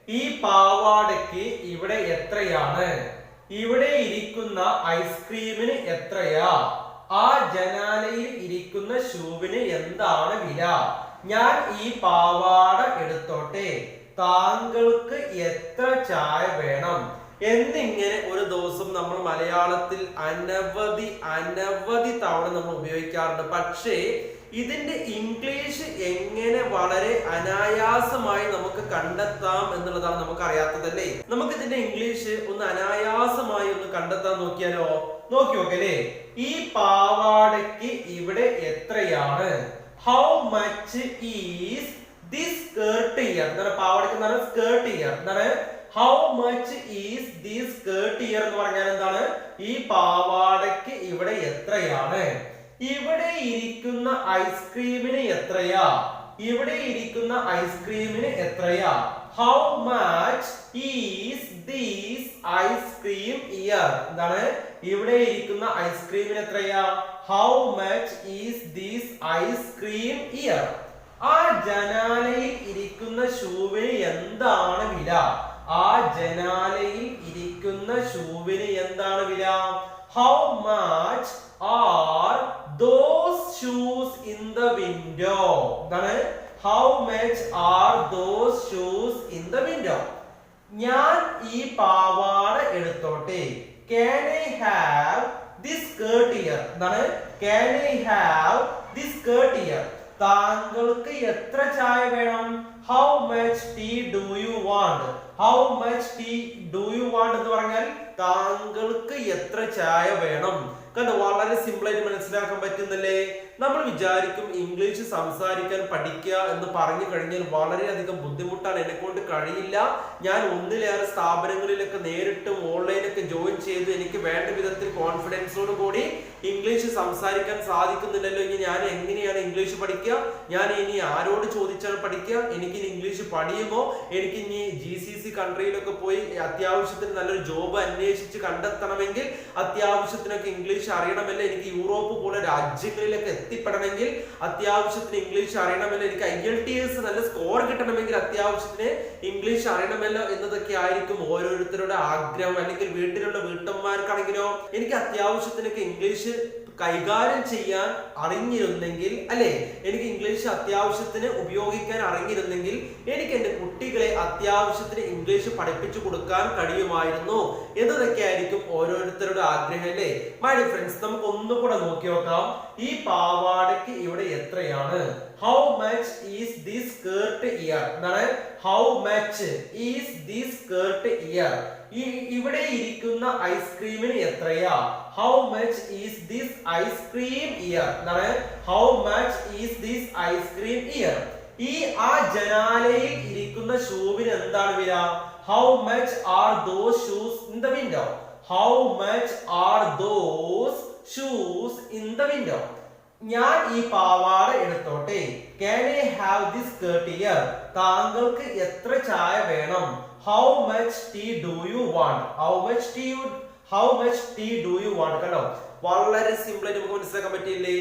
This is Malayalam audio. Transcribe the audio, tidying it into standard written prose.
ഈ പാവാടയ്ക്ക് ഇവിടെ എത്രയാണ്? ഇവിടെ ഇരിക്കുന്ന ഐസ്ക്രീമിന് എത്രയാ? ആ ജനാലയിൽ ഇരിക്കുന്ന ഷൂവിന് എന്താണ് വില? ഞാൻ ഈ പാവാട എടുത്തോട്ടെ, താങ്കൾക്ക് എത്ര ചായ വേണം? എന്നിങ്ങനെ ഒരു ദിവസം നമ്മൾ മലയാളത്തിൽ അനവധി തവണ നമ്മൾ ഉപയോഗിക്കാറുണ്ട്. പക്ഷേ ഇതിന്റെ ഇംഗ്ലീഷ് എങ്ങനെ വളരെ അനായാസമായി നമുക്ക് കണ്ടെത്താം എന്നുള്ളതാണ് നമുക്ക് അറിയാത്തതല്ലേ. നമുക്ക് ഇതിന്റെ ഇംഗ്ലീഷ് ഒന്ന് അനായാസമായി ഒന്ന് കണ്ടെത്താൻ നോക്കിയാലോ? നോക്കി നോക്കല്ലേ. ഈ പാവാടയ്ക്ക് ഇവിടെ എത്രയാണ്? How much is this skirt here? എന്താണ് പാവാടയ്ക്ക് എന്താണ് സ്കേർട്ട് ഹിയർ? എന്താണ് how much is this skirt here എന്ന് പറഞ്ഞാൽ എന്താണ്? ഈ പാവാടയ്ക്ക് ഇവിടെ എത്രയാണ്? ഇവിടെ ഇരിക്കുന്ന ഐസ്ക്രീമിന് എത്രയാ? ഇവിടെ ഇരിക്കുന്ന ഐസ്ക്രീമിന് എത്രയാ? How much is this ice cream here? എന്താണ് ഇവിടെ ഇരിക്കുന്ന ഐസ്ക്രീമിന് എത്രയാ? How much is this ice cream here? ആ ജനാലയിൽ ഇരിക്കുന്ന ഷൂവിന് എന്താണ് വില? ആ ജനാലയിൽ ഇരിക്കുന്ന ഷൂവിന് എന്താണ് വില? How much are those shoes in the window? എന്താണ് how much are those shoes in the window? ഞാൻ ഈ പാവാട എടുത്തോട്ടെ, can I have this skirt here? എന്താണ് can I have this skirt here? താങ്കൾക്ക് എത്ര ചായ വേണം? How much tea do you want? How much tea do you want എന്ന് പറഞ്ഞാൽ താങ്കൾക്ക് എത്ര ചായ വേണം. കണ്ടോ, വളരെ സിമ്പിൾ ആയിട്ട് മനസ്സിലാക്കാൻ പറ്റുന്നല്ലേ. നമ്മൾ വിചാരിക്കും ഇംഗ്ലീഷ് സംസാരിക്കാൻ പഠിക്കുക എന്ന് പറഞ്ഞു കഴിഞ്ഞാൽ വളരെയധികം ബുദ്ധിമുട്ടാണ്, എന്നെ കൊണ്ട് കഴിയില്ല, ഞാൻ ഒന്നിലേറെ സ്ഥാപനങ്ങളിലൊക്കെ നേരിട്ടും ഓൺലൈനൊക്കെ ജോയിൻ ചെയ്ത് എനിക്ക് വേണ്ട വിധത്തിൽ കോൺഫിഡൻസോട് കൂടി ഇംഗ്ലീഷ് സംസാരിക്കാൻ സാധിക്കുന്നില്ലല്ലോ. ഇനി ഞാൻ എങ്ങനെയാണ് ഇംഗ്ലീഷ് പഠിക്കുക? ഞാൻ ഇനി ആരോട് ചോദിച്ചാണ് പഠിക്കുക? എനിക്ക് ഇനി ഇംഗ്ലീഷ് പഠിയുമോ? എനിക്ക് ഇനി GCC കൺട്രിയിലൊക്കെ പോയി അത്യാവശ്യത്തിന് നല്ലൊരു ജോബ് അന്വേഷിച്ച് കണ്ടെത്തണമെങ്കിൽ അത്യാവശ്യത്തിനൊക്കെ ഇംഗ്ലീഷ് അറിയണമല്ലോ. എനിക്ക് യൂറോപ്പ് പോലെ രാജ്യങ്ങളിലൊക്കെ എത്തിപ്പെടണമെങ്കിൽ അത്യാവശ്യത്തിന് ഇംഗ്ലീഷ് അറിയണമല്ലോ. എനിക്ക് IELTS നല്ല സ്കോർ കിട്ടണമെങ്കിൽ അത്യാവശ്യത്തിന് ഇംഗ്ലീഷ് അറിയണമല്ലോ എന്നതൊക്കെ ആയിരിക്കും ഓരോരുത്തരുടെ ആഗ്രഹം. അല്ലെങ്കിൽ വീട്ടിലുള്ള വീട്ടമ്മമാർക്കാണെങ്കിലോ എനിക്ക് അത്യാവശ്യത്തിനൊക്കെ ഇംഗ്ലീഷ് കൈകാര്യം ചെയ്യാൻ അറിഞ്ഞിരുന്നെങ്കിൽ, അല്ലെ, എനിക്ക് ഇംഗ്ലീഷ് അത്യാവശ്യത്തിന് ഉപയോഗിക്കാൻ അറിഞ്ഞിരുന്നെങ്കിൽ എനിക്ക് എന്റെ കുട്ടികളെ അത്യാവശ്യത്തിന് ഇംഗ്ലീഷ് പഠിപ്പിച്ചു കൊടുക്കാൻ കഴിയുമായിരുന്നു എന്നതൊക്കെ ആയിരിക്കും ഓരോരുത്തരുടെ ആഗ്രഹം, അല്ലേ. മൈ ഡിയർ ഫ്രണ്ട്സ്, നമുക്ക് ഒന്നുകൂടെ നോക്കി നോക്കാം. ഈ പാവാടയ്ക്ക് ഇവിടെ എത്രയാണ്? How much is this skirt here? എന്താണ് how much is this skirt here? ഇവിടെ ഇരിക്കുന്ന ഐസ്ക്രീമിന് എത്രയാ? How much is this ice cream here? എന്താണ് how much is this ice cream here? ആ ജനാലയിൽ ഇരിക്കുന്ന ഷൂവിന് എന്താണ് വില? How much are those shoes in the window? How much are those shoes in the window? ഞാൻ ഈ പാവാട എടുത്തോട്ടെ, can I have this skirt here? താങ്കൾക്ക് എത്ര ചായ വേണം? How much tea do you want? How much tea do you want? കണ്ടോ, വളരെ സിമ്പിൾ ആയിട്ട് നമുക്ക് മനസ്സിലാക്കാൻ പറ്റിയില്ലേ.